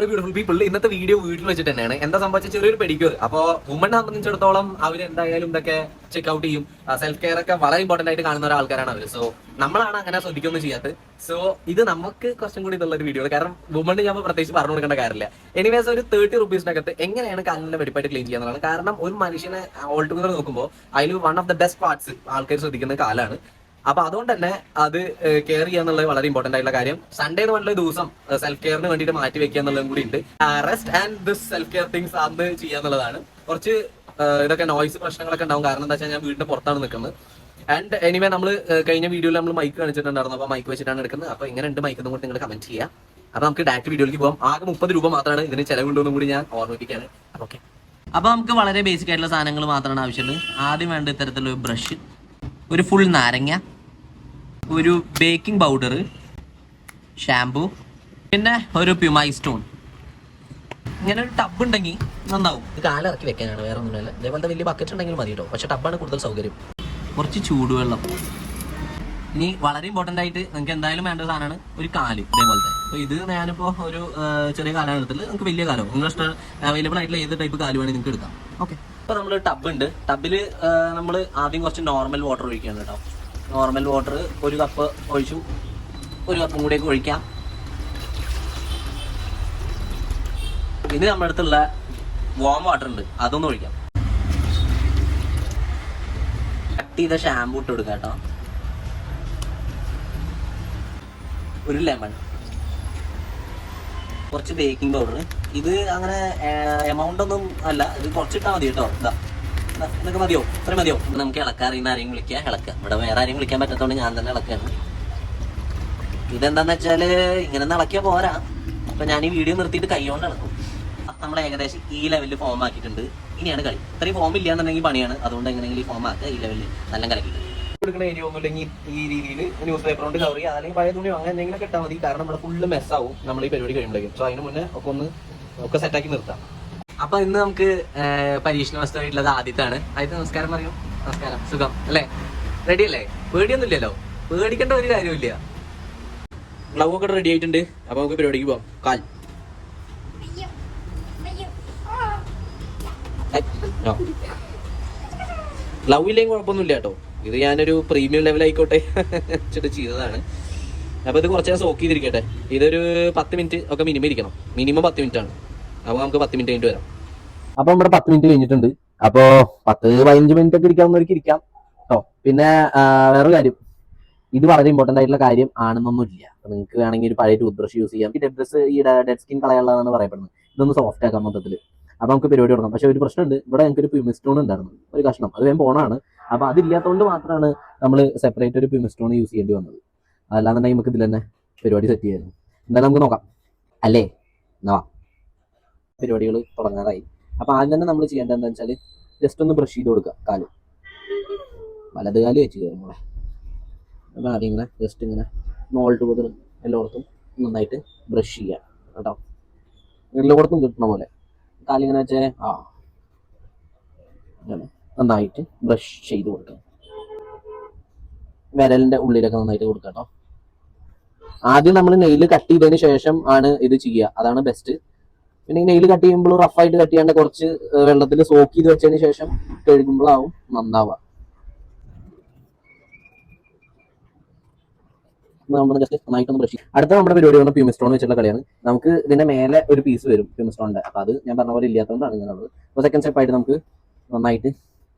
Beautiful people, ഇന്നത്തെ video വീട്ടിൽ വെച്ചിട്ട് തന്നെയാണ്. എന്താ സംഭവിച്ച ചെറിയൊരു പെഡിക്യൂർ. അപ്പോൾ വുമനെ സംബന്ധിച്ചിടത്തോളം അവർ എന്തായാലും ഇതൊക്കെ ചെക്ക്ഔട്ട് ചെയ്യും. സെൽഫ് കെയർ ഒക്കെ വളരെ ഇമ്പോർട്ടന്റ് ആയിട്ട് കാണുന്ന ഒരാൾക്കാരാണ് അവർ. സോ നമ്മളാണ് അങ്ങനെ ശ്രദ്ധിക്കൊന്നും ചെയ്യാത്തത്. സോ ഇത് നമുക്ക് കുറച്ചും കൂടി ഇതുള്ള ഒരു വീഡിയോ, കാരണം വുമണ് ഞാൻ പ്രത്യേകിച്ച് പറഞ്ഞു കൊടുക്കേണ്ട കാര്യമില്ല. എനിവേസ് ഒരു 30 റുപ്പീസിനകത്ത് എങ്ങനെയാണ് കാലിന്റെ വെടിപ്പായിട്ട് ക്ലീൻ ചെയ്യാന്നുള്ളതാണ്. കാരണം ഒരു മനുഷ്യനെ ഓൾ ടുഗദർ നോക്കുമ്പോൾ അതിൽ one of the best parts ആൾക്കാർ ശ്രദ്ധിക്കുന്ന കാലാണ്. അപ്പൊ അതുകൊണ്ട് തന്നെ അത് കെയർ ചെയ്യാന്നുള്ളത് വളരെ ഇമ്പോർട്ടന്റ് ആയിട്ടുള്ള കാര്യം. സൺഡേ എന്ന് പറഞ്ഞ ദിവസം സെൽഫ് കെയറിന് വേണ്ടിയിട്ട് മാറ്റി വെക്കുക എന്നുള്ളതും കൂടി ഉണ്ട്. Rest and this self care things അന്ന് ചെയ്യാന്നുള്ളതാണ്. കുറച്ച് ഇതൊക്കെ നോയ്സ് പ്രശ്നങ്ങളൊക്കെ ഉണ്ടാവും. കാരണം എന്താ വെച്ചാൽ ഞാൻ വീടിന്റെ പുറത്താണ് നിൽക്കുന്നത്. ആൻഡ് എനിവേ നമ്മൾ കഴിഞ്ഞ വീഡിയോയിൽ നമ്മൾ മൈക്ക് കാണിച്ചിട്ടുണ്ടായിരുന്നു. അപ്പൊ മൈക്ക് വെച്ചിട്ടാണ് എടുക്കുന്നത്. അപ്പൊ ഇങ്ങനെ ഉണ്ട് മൈക്ക് കൂടി നിങ്ങൾ കമന്റ് ചെയ്യാം. അപ്പൊ നമുക്ക് ഡയറക്റ്റ് വീഡിയോയിലേക്ക് പോകാം. ആകെ 30 രൂപ മാത്രമാണ് ഇതിന് ചെലവുണ്ടെന്നും കൂടി ഞാൻ ഓർമ്മിപ്പിക്കുകയാണ്. ഓക്കെ, അപ്പൊ നമുക്ക് വളരെ ബേസിക് ആയിട്ടുള്ള സാധനങ്ങൾ മാത്രമാണ് ആവശ്യമുള്ളത്. ആദ്യം വേണ്ട ഇത്തരത്തിലുള്ള ഒരു ബ്രഷ്, ഒരു ഫുൾ നാരങ്ങ, ഒരു ബേക്കിംഗ് പൗഡർ, ഷാംപൂ, പിന്നെ ഒരു പ്യുമായി സ്റ്റോൺ. ഇങ്ങനെ ഒരു ടബ് ഉണ്ടെങ്കിൽ നന്നാവും. ഇത് കാലിറക്കി വെക്കാനാണ്, വേറെ ഒന്നുമില്ല. ഇതേപോലത്തെ വലിയ ബക്കറ്റ് ഉണ്ടെങ്കിൽ മതി കേട്ടോ. പക്ഷെ ടബാണ് കൂടുതൽ സൗകര്യം. കുറച്ച് ചൂടുവെള്ളം. ഇനി വളരെ ഇമ്പോർട്ടൻ്റ് ആയിട്ട് നിങ്ങൾക്ക് എന്തായാലും വേണ്ട സാധനമാണ് ഒരു കാല് ഇതേപോലത്തെ. അപ്പോൾ ഇത് ഞാനിപ്പോൾ ഒരു ചെറിയ കാലാണ് എടുത്തത്. നിങ്ങൾക്ക് വലിയ കാലോ നിങ്ങൾ ഇഷ്ടം അവൈലബിൾ ആയിട്ടുള്ള ഏത് ടൈപ്പ് കാല് വേണമെങ്കിൽ നിങ്ങൾക്ക് എടുക്കാം. ഓക്കെ, അപ്പോൾ നമ്മൾ ടബ് ഉണ്ട്. ടബിൽ നമ്മൾ ആദ്യം കുറച്ച് നോർമൽ വാട്ടർ ഒഴിക്കുകയാണ് കേട്ടോ. നോർമൽ വാട്ടർ ഒരു കപ്പ് ഒഴിച്ചു. ഒരു കപ്പും കൂടിയൊക്കെ ഒഴിക്കാം. ഇനി നമ്മുടെ അടുത്തുള്ള വാം വാട്ടർ ഉണ്ട്, അതൊന്നും ഒഴിക്കാം. കട്ട് ചെയ്ത ഷാമ്പൂ ഇട്ട് കൊടുക്കാം കേട്ടോ. ഒരു ലെമൺ, കുറച്ച് ബേക്കിംഗ് പൗഡർ. ഇത് അങ്ങനെ എമൗണ്ട് ഒന്നും അല്ല, ഇത് കുറച്ചിട്ടാൽ മതി കേട്ടോ. ഇതൊക്കെ മതിയോ? ഇത്ര മതിയോ? നമുക്ക് ഇളക്കാൻ അറിയുന്ന ആരെയും വിളിക്കാം, ഇളക്കാം. ഇവിടെ വേറെ ആരെയും വിളിക്കാൻ പറ്റാത്തതുകൊണ്ട് ഞാൻ തന്നെ ഇളക്കാണ്. ഇതെന്താന്ന് വെച്ചാല് ഇങ്ങനെ ഇളക്കിയാൽ പോരാ. അപ്പൊ ഞാൻ ഈ വീഡിയോ നിർത്തിയിട്ട് കൈകൊണ്ട് ഇളക്കും. നമ്മൾ ഏകദേശം ഈ ലെവലിൽ ഫോം ആക്കിയിട്ടുണ്ട്. ഇനിയാണ് കളി. ഇത്രയും ഫോം ഇല്ലാന്നുണ്ടെങ്കിൽ പണിയാണ്. അതുകൊണ്ട് എങ്ങനെയെങ്കിലും ഈ ഫോം ആക്കുക. ഈ ലെവലിൽ നല്ല കലക്കിയിട്ട് കൊടുക്കുന്ന ഏരിയ ഒന്നുമില്ലെങ്കിൽ ഈ രീതിയിൽ ന്യൂസ് പേപ്പർ കൊണ്ട് കവർ ചെയ്യുക. അല്ലെങ്കിൽ പഴയ തുണിയോ അങ്ങനെ എന്തെങ്കിലും കിട്ടാൽ മതി. കാരണം നമ്മുടെ ഫുള്ള് മെസ്സാവും നമ്മൾ ഈ പരിപാടി കഴിയുമ്പോഴേക്കും. സോ അതിന് മുന്നേ ഒക്കെ സെറ്റാക്കി നിർത്താം. അപ്പൊ ഇന്ന് നമുക്ക് പരീക്ഷണ വസ്തുവായിട്ടുള്ളത് ആദ്യത്താണ്. നമസ്കാരം പറയൂ. നമസ്കാരം. സുഖം അല്ലേ? റെഡി അല്ലേ? പേടിയൊന്നും ഇല്ലല്ലോ. പേടിക്കേണ്ട ഒരു കാര്യമില്ല. ഗ്ലൗ ഒക്കെ റെഡി ആയിട്ടുണ്ട്. അപ്പൊ നമുക്ക് പരിപാടിക്ക് പോവാം. കാൽ ഗ്ലൗ ഇല്ലെങ്കിൽ കുഴപ്പമൊന്നുമില്ല കേട്ടോ. ഇത് ഞാനൊരു പ്രീമിയം ലെവൽ ആയിക്കോട്ടെ വെച്ചിട്ട് ചെയ്തതാണ്. അപ്പൊ ഇത് കുറച്ച് സോക്ക് ചെയ്തിരിക്കട്ടെ. ഇതൊരു 10 മിനിറ്റ് ഒക്കെ മിനിമം ഇരിക്കണം. മിനിമം 10 മിനിറ്റ് ആണ്. അപ്പൊ നമുക്ക് 10 മിനിറ്റ് കഴിഞ്ഞിട്ട് വരാം. അപ്പൊ നമ്മുടെ 10 മിനിറ്റ് കഴിഞ്ഞിട്ടുണ്ട്. അപ്പോ 10-15 മിനിറ്റ് ഒക്കെ ഇരിക്കാവുന്നവർക്ക് ഇരിക്കാം കേട്ടോ. പിന്നെ വേറൊരു കാര്യം, ഇത് വളരെ ഇമ്പോർട്ടന്റ് ആയിട്ടുള്ള കാര്യം ആണെന്നൊന്നുമില്ല. നിങ്ങൾക്ക് വേണമെങ്കിൽ ഒരു പഴയ ടൂത്ത് ബ്രഷ് യൂസ് ചെയ്യാം. ഈ ഡെഡ് സ്കിൻ കളയാനുള്ളതാണ് പറയപ്പെടുന്നത്. ഇതൊന്ന് സോഫ്റ്റ് ആക്കാം മൊത്തത്തിൽ. അപ്പൊ നമുക്ക് പരിപാടി തുടങ്ങാം. പക്ഷെ ഒരു പ്രശ്നമുണ്ട്. ഇവിടെ ഞങ്ങൾക്ക് ഒരു പ്യൂമിസ്റ്റോൺ ഉണ്ടായിരുന്നു, ഒരു കഷ്ണം. അത് വേഗം പോണാണ്. അപ്പൊ അതില്ലാത്തതുകൊണ്ട് മാത്രമാണ് നമ്മൾ സെപ്പറേറ്റ് ഒരു പ്യൂമിസ്റ്റോൺ യൂസ് ചെയ്യേണ്ടി വന്നത്. അതല്ലാന്നുണ്ടെങ്കിൽ നമുക്ക് ഇതിൽ തന്നെ പരിപാടി സെറ്റ് ചെയ്യായിരുന്നു. എന്തായാലും നമുക്ക് നോക്കാം അല്ലേ? എന്നാ പരിപാടികൾ തുടങ്ങാറായി. അപ്പൊ ആദ്യം തന്നെ നമ്മൾ ചെയ്യേണ്ടത് എന്താണെന്ന് വെച്ചാൽ ജസ്റ്റ് ഒന്ന് ബ്രഷ് ചെയ്ത് കൊടുക്കുക. കാല് വലത് കാല് വെച്ച് നമ്മളെ. അപ്പൊ ആദ്യം ഇങ്ങനെ ജസ്റ്റ് ഇങ്ങനെ മോൾ ടുഗദർ എല്ലായിടത്തും നന്നായിട്ട് ബ്രഷ് ചെയ്യാം കേട്ടോ. എല്ലായിടത്തും കിട്ടണ പോലെ കാലിങ്ങനെ വെച്ചേ നന്നായിട്ട് ബ്രഷ് ചെയ്ത് കൊടുക്കാം. വിരലിന്റെ ഉള്ളിലൊക്കെ നന്നായിട്ട് കൊടുക്കാം കേട്ടോ. ആദ്യം നമ്മൾ നെയിൽ കട്ട് ചെയ്തതിന് ശേഷം ആണ് ഇത് ചെയ്യുക. അതാണ് ബെസ്റ്റ്. പിന്നെ ഈ നെയിൽ കട്ട് ചെയ്യുമ്പോൾ റഫായിട്ട് കട്ട് ചെയ്യാണ്ട് കുറച്ച് വെള്ളത്തിൽ സോക്ക് ചെയ്ത് വെച്ചതിന് ശേഷം കഴുകുമ്പോഴാവും നന്നാവുക. നമ്മൾ ജസ്റ്റ് നന്നായിട്ടൊന്ന് ബ്രഷ് ചെയ്യും. അടുത്ത നമ്മുടെ പരിപാടി പറഞ്ഞാൽ പ്യൂമിസ്റ്റോൺ വെച്ചുള്ള കളിയാണ്. നമുക്ക് ഇതിന്റെ മേലെ ഒരു പീസ് വരും പ്യൂമിസ്റ്റോണിന്റെ. അപ്പൊ അത് ഞാൻ പറഞ്ഞ പോലെ ഇല്ലാത്തതുകൊണ്ടാണ് ഇങ്ങനെയുള്ളത്. അപ്പോൾ സെക്കൻഡ് സ്റ്റെപ്പായിട്ട് നമുക്ക് നന്നായിട്ട്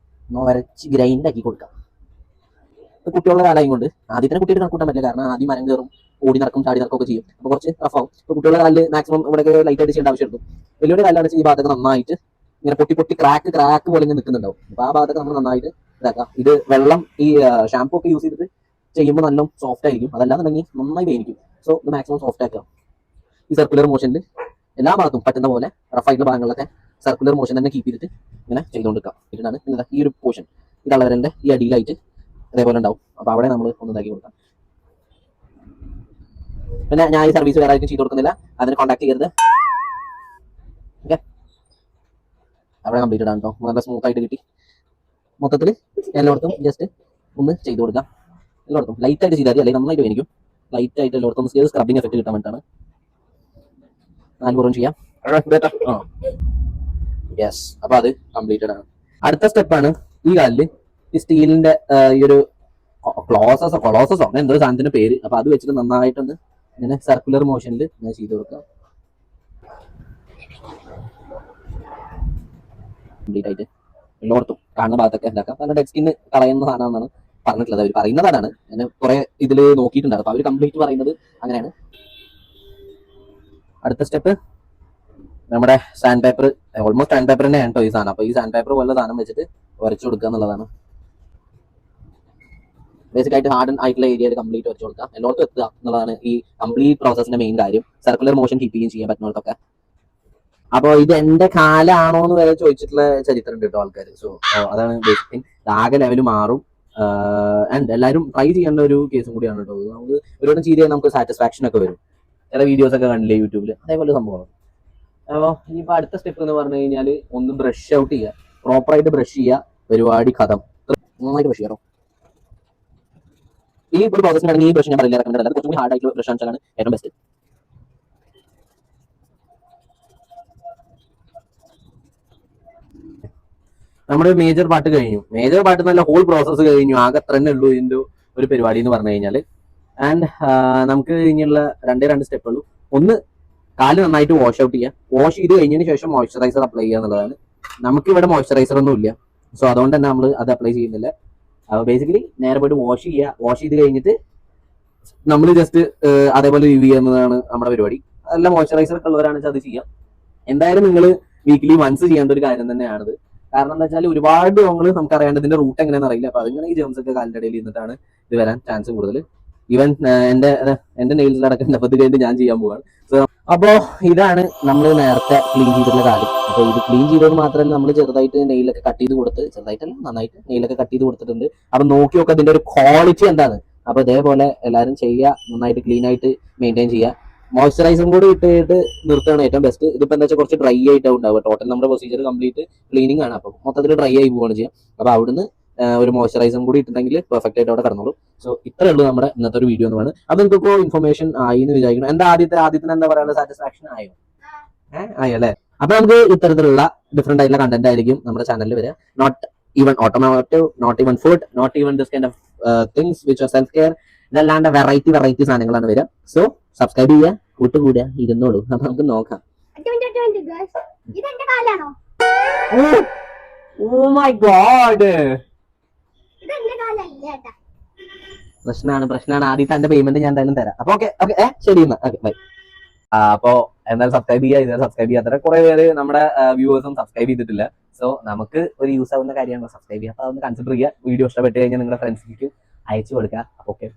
വരച്ച് ഗ്രൈൻഡ് ആക്കി കൊടുക്കാം. കുട്ടികളുടെ കാലം കൊണ്ട് ആദ്യത്തെ കുട്ടിയുടെ കണക്കൂട്ടാൻ പറ്റില്ല. കാരണം ആദ്യം മരം കയറും, ഓടി നടക്കും, ചാടി നടക്കുകയൊക്കെ ചെയ്യും. അപ്പൊ കുറച്ച് റഫാവും. ഇപ്പൊ കുട്ടികളുടെ കാലിൽ മാക്സിമം ഇവിടെയൊക്കെ ലൈറ്റ് ആയിട്ട് ചെയ്യേണ്ട ആവശ്യമുണ്ട്. വലിയൊരു കാലാണ് ഈ ഭാഗത്തൊക്കെ നന്നായിട്ട് ഇങ്ങനെ പൊട്ടി ക്രാക്ക് പോലെ ഇങ്ങനെ നിൽക്കുന്നുണ്ടാവും. അപ്പൊ ആ ഭാഗത്തൊക്കെ നമ്മൾ നന്നായിട്ട് ഇതാക്കാം. ഇത് വെള്ളം ഈ ഷാമ്പൂ ഒക്കെ യൂസ് ചെയ്തിട്ട് ചെയ്യുമ്പോൾ നല്ല സോഫ്റ്റ് ആയിരിക്കും. അതല്ലാന്നുണ്ടെങ്കിൽ നന്നായി വേനിക്കും. സോ ഇത് മാക്സിമം സോഫ്റ്റ് ആക്കാം. ഈ സർക്കുലർ മോഷനിൽ എല്ലാ ഭാഗത്തും പറ്റുന്ന പോലെ റഫായിട്ടുള്ള ഭാഗങ്ങളിലൊക്കെ സർക്കുലർ മോഷൻ തന്നെ കീപ്പ് ചെയ്തിട്ട് ഇങ്ങനെ ചെയ്തുകൊണ്ടിരിക്കാം. ഇതിനാണ് ഈ ഒരു പോർഷൻ ഈ തള്ളവരലിന്റെ ഈ അടിയിലായിട്ട് അതേപോലെ ഉണ്ടാവും. അപ്പൊ അവിടെ നമ്മൾ ഒന്ന് ഇതാക്കി കൊടുക്കാം. പിന്നെ ഞാൻ ഈ സർവീസ് വേറെ ആയിരിക്കും ചെയ്ത് കൊടുക്കുന്നില്ല. അതിന് കോൺടാക്ട് ചെയ്യരുത്. ഓക്കെ, അവിടെ കംപ്ലീറ്റഡ് ആണ് കേട്ടോ. നല്ല സ്മൂത്ത് ആയിട്ട് കിട്ടി. മൊത്തത്തിൽ എല്ലായിടത്തും ജസ്റ്റ് ഒന്ന് ചെയ്ത് കൊടുക്കാം. എല്ലായിടത്തും ലൈറ്റ് ആയിട്ട് ചെയ്താൽ മതി. അല്ലെങ്കിൽ നന്നായിട്ട് വേനിക്കും. ലൈറ്റ് ആയിട്ട് എല്ലായിടത്തും സ്ക്രബിങ് എഫക്ട് കിട്ടാൻ വേണ്ടിയിട്ടാണ്. 4 പുറം ചെയ്യാം. യെസ്, അപ്പൊ അത് കംപ്ലീറ്റഡ് ആണ്. അടുത്ത സ്റ്റെപ്പാണ് ഈ കാലില് ഈ സ്റ്റീലിന്റെ ഈ ഒരു കൊളോസസോ എന്തോ സാധനത്തിന്റെ പേര്. അപ്പൊ അത് വെച്ചിട്ട് നന്നായിട്ടൊന്ന് ഇങ്ങനെ സർക്കുലർ മോഷനിൽ ഞാൻ ചെയ്ത് കൊടുക്കാം. കംപ്ലീറ്റ് ആയിട്ട് എല്ലായിടത്തും കാണുന്ന ഭാഗത്തൊക്കെ ഉണ്ടാക്കാം. നല്ല ഡെഡ് സ്കിന്ന് കളയുന്ന സാധനമാണ് പറഞ്ഞിട്ടുള്ളത്. അവർ പറയുന്നതാണ്, ഞാൻ കുറെ ഇതിൽ നോക്കിയിട്ടുണ്ടായിരുന്നു. അപ്പൊ അവർ കംപ്ലീറ്റ് പറയുന്നത് അങ്ങനെയാണ്. അടുത്ത സ്റ്റെപ്പ് നമ്മുടെ sand paper, almost sand paper തന്നെയാണ് കേട്ടോ ഈ സാധനം. അപ്പൊ ഈ സാൻഡ് പേപ്പർ പോലെ സാധനം വെച്ചിട്ട് വരച്ചു കൊടുക്കുക എന്നുള്ളതാണ്. ബേസിക് ആയിട്ട് ഹാർഡൻ ആയിട്ടുള്ള ഏരിയയിൽ കംപ്ലീറ്റ് വരച്ചു കൊടുക്കുക, എല്ലായിടത്തും എത്തുക എന്നുള്ളതാണ് ഈ കംപ്ലീറ്റ് പ്രോസസ്സിന്റെ മെയിൻ കാര്യം. സർക്കുലർ മോഷൻ കീപ്പ് ചെയ്യാൻ പറ്റുന്നവർക്കൊക്കെ. അപ്പോൾ ഇത് എന്റെ കാലാണോ എന്ന് വരെ ചോദിച്ചിട്ടുള്ള ചരിത്രം ഉണ്ട് കേട്ടോ ആൾക്കാർ. സോ അതാണ് ബേസിക് തിങ്. ആകെ ലെവൽ മാറും. ആൻഡ് എല്ലാവരും ട്രൈ ചെയ്യേണ്ട ഒരു കേസും കൂടിയാണ് കേട്ടോ. നമുക്ക് ഒരുപാട് ചെയ്ത് നമുക്ക് സാറ്റിസ്ഫാക്ഷൻ ഒക്കെ വരും. ചില വീഡിയോസ് ഒക്കെ കണ്ടില്ലേ യൂട്യൂബിൽ, അതേപോലെ സംഭവമാണ്. അപ്പോൾ ഇനിയിപ്പോൾ അടുത്ത സ്റ്റെപ്പ് എന്ന് പറഞ്ഞു കഴിഞ്ഞാൽ ഒന്ന് ബ്രഷ് ഔട്ട് ചെയ്യുക, പ്രോപ്പറായിട്ട് ബ്രഷ് ചെയ്യുക, പരിപാടി കഥം. നന്നായിട്ട് ബ്രഷ് ചെയ്യാറോ. ഈ ഒരു പ്രോസസ്സിനാണെങ്കിൽ ഈ ബ്രഷ് ഞാൻ പറയില്ല, റെക്കമെൻഡ് അല്ല. കുറച്ചും കൂടി ഹാർഡ് ആയിട്ടുള്ള ബ്രഷ് ആണ് ഏറ്റവും ബെസ്റ്റ്. നമ്മുടെ മേജർ പാർട്ട് കഴിഞ്ഞു. മേജർ പാർട്ട് നല്ല ഹോൾ പ്രോസസ്സ് കഴിഞ്ഞു. ആകെ അത്ര തന്നെ ഉള്ളൂ ഇതിന്റെ ഒരു പരിപാടി എന്ന് പറഞ്ഞു കഴിഞ്ഞാൽ. ആൻഡ് നമുക്ക് ഇനിയുള്ള രണ്ട് സ്റ്റെപ്പ് ഉള്ളൂ. ഒന്ന്, കാല് നന്നായിട്ട് വാഷ് ഔട്ട് ചെയ്യുക. വാഷ് ചെയ്ത് കഴിഞ്ഞതിന് ശേഷം മോയ്സ്ചറൈസർ അപ്ലൈ ചെയ്യുക എന്നുള്ളതാണ്. നമുക്ക് ഇവിടെ മോയ്സ്ചറൈസർ ഒന്നും ഇല്ല, സോ അതുകൊണ്ട് തന്നെ നമ്മൾ അത് അപ്ലൈ ചെയ്യുന്നില്ല. ബേസിക്കലി നേരെ പോയിട്ട് വാഷ് ചെയ്യുക. വാഷ് ചെയ്ത് കഴിഞ്ഞിട്ട് നമ്മൾ ജസ്റ്റ് അതേപോലെ റിവ്യൂ ചെയ്യുന്നതാണ് നമ്മുടെ പരിപാടി. നല്ല മോയ്സ്ചറൈസർ ഒക്കെ ഉള്ളവരാണെന്ന് വെച്ചാൽ അത് ചെയ്യാം. എന്തായാലും നിങ്ങൾ വീക്ക്ലി വൺസ് ചെയ്യേണ്ട ഒരു കാര്യം തന്നെയാണിത്. കാരണം എന്താ വെച്ചാൽ ഒരുപാട് രോഗങ്ങൾ നമുക്ക് അറിയാണ്ട് ഇതിന്റെ റൂട്ട് എങ്ങനെയാണെന്ന് അറിയില്ല. അപ്പൊ അതിങ്ങനെ ഈ ജേംസ് ഒക്കെ കാലിന്റെ ഇടയിൽ ഇരുന്നിട്ടാണ് ഇത് വരാൻ ചാൻസ് കൂടുതൽ. ഈവൻ എന്റെ നെയിൽസിലടക്കം ഇത് കഴിഞ്ഞിട്ട് ഞാൻ ചെയ്യാൻ പോവാണ്. സോ അപ്പോ ഇതാണ് നമ്മൾ നേരത്തെ ക്ലീൻ ചെയ്തിട്ടുള്ള കാര്യം. അപ്പൊ ഇത് ക്ലീൻ ചെയ്തത് മാത്രമല്ല, നമ്മൾ ചെറുതായിട്ട് നെയിലൊക്കെ കട്ട് ചെയ്ത് കൊടുത്ത്, ചെറുതായിട്ടല്ല നന്നായിട്ട് നെയിലൊക്കെ കട്ട് ചെയ്ത് കൊടുത്തിട്ടുണ്ട്. അപ്പൊ നോക്കി നോക്കുക അതിന്റെ ഒരു ക്വാളിറ്റി എന്താണ്. അപ്പൊ ഇതേപോലെ എല്ലാവരും ചെയ്യുക, നന്നായിട്ട് ക്ലീൻ ആയിട്ട് മെയിൻറ്റെയിൻ ചെയ്യുക. മോയ്സ്ചറൈസറും കൂടി ഇട്ടിട്ട് നിർത്തുകയാണ് ഏറ്റവും ബെസ്റ്റ്. ഇതിപ്പോ എന്താ വെച്ചാൽ കുറച്ച് ഡ്രൈ ആയിട്ടാണ് ഉണ്ടാവുക. ടോട്ടൽ നമ്മുടെ പ്രൊസീജിയർ കംപ്ലീറ്റ് ക്ലീനിങ് ആണ്. അപ്പൊ മൊത്തത്തിൽ ഡ്രൈ ആയി പോവുകയാണ് ചെയ്യുക. അപ്പൊ അവിടുന്ന് ഒരു മോയ്സ്ചറൈസറും കൂടി ഇട്ടിട്ടുണ്ടെങ്കിൽ പെർഫെക്റ്റ് ആയിട്ട് അവിടെ കടന്നോളൂ. സോ ഇത്രേ ഉള്ളൂ നമ്മുടെ ഇന്നത്തെ ഒരു വീഡിയോ എന്ന് പറയുന്നത്. അപ്പൊ നിങ്ങൾക്ക് ഇൻഫർമേഷൻ ആയി എന്ന് വിചാരിക്കണം. എന്താ ആദ്യത്തിന് എന്താ പറയുക, സാറ്റിസ്ഫാക്ഷൻ ആയോ? ആയോ അല്ലേ? അപ്പൊ നമുക്ക് ഇത്തരത്തിലുള്ള ഡിഫറെന്റ് ആയിട്ടുള്ള കണ്ടന്റ് ആയിരിക്കും നമ്മുടെ ചാനലിൽ വരിക. Not even automotive, not even food, not even this kind of things which are self care. ഇതല്ലാണ്ട് വെറൈറ്റി സാധനങ്ങളാണ് വരിക. സോ സബ്സ്ക്രൈബ് ചെയ്യുക, കൂട്ടുകൂടുക, ഇരുന്നോളൂ. അപ്പൊ നമുക്ക് നോക്കാം. Oh my God. പ്രശ്നമാണ്. ആദ്യത്തെ എന്റെ പേയ്മെന്റ് ഞാൻ എന്തായാലും തരാം. അപ്പൊ ഓക്കെ ശരി എന്നാ. Okay bye. അപ്പോ എന്തായാലും സബ്സ്ക്രൈബ് ചെയ്യുക. ഇതുവരെ സബ്സ്ക്രൈബ് ചെയ്യാത്ത കുറെ പേര് നമ്മുടെ വ്യൂവേഴ്സും സബ്സ്ക്രൈബ് ചെയ്തിട്ടില്ല. സോ നമുക്ക് ഒരു യൂസ് ആവുന്ന കാര്യമാണ് സബ്സ്ക്രൈബ് ചെയ്യുക. അപ്പൊ അതൊന്ന് കൺസിഡർ ചെയ്യുക. വീഡിയോ ഇഷ്ടപ്പെട്ട് കഴിഞ്ഞാൽ നിങ്ങളുടെ ഫ്രണ്ട്സിലേക്ക് അയച്ചു കൊടുക്കുക. അപ്പൊ ഓക്കെ.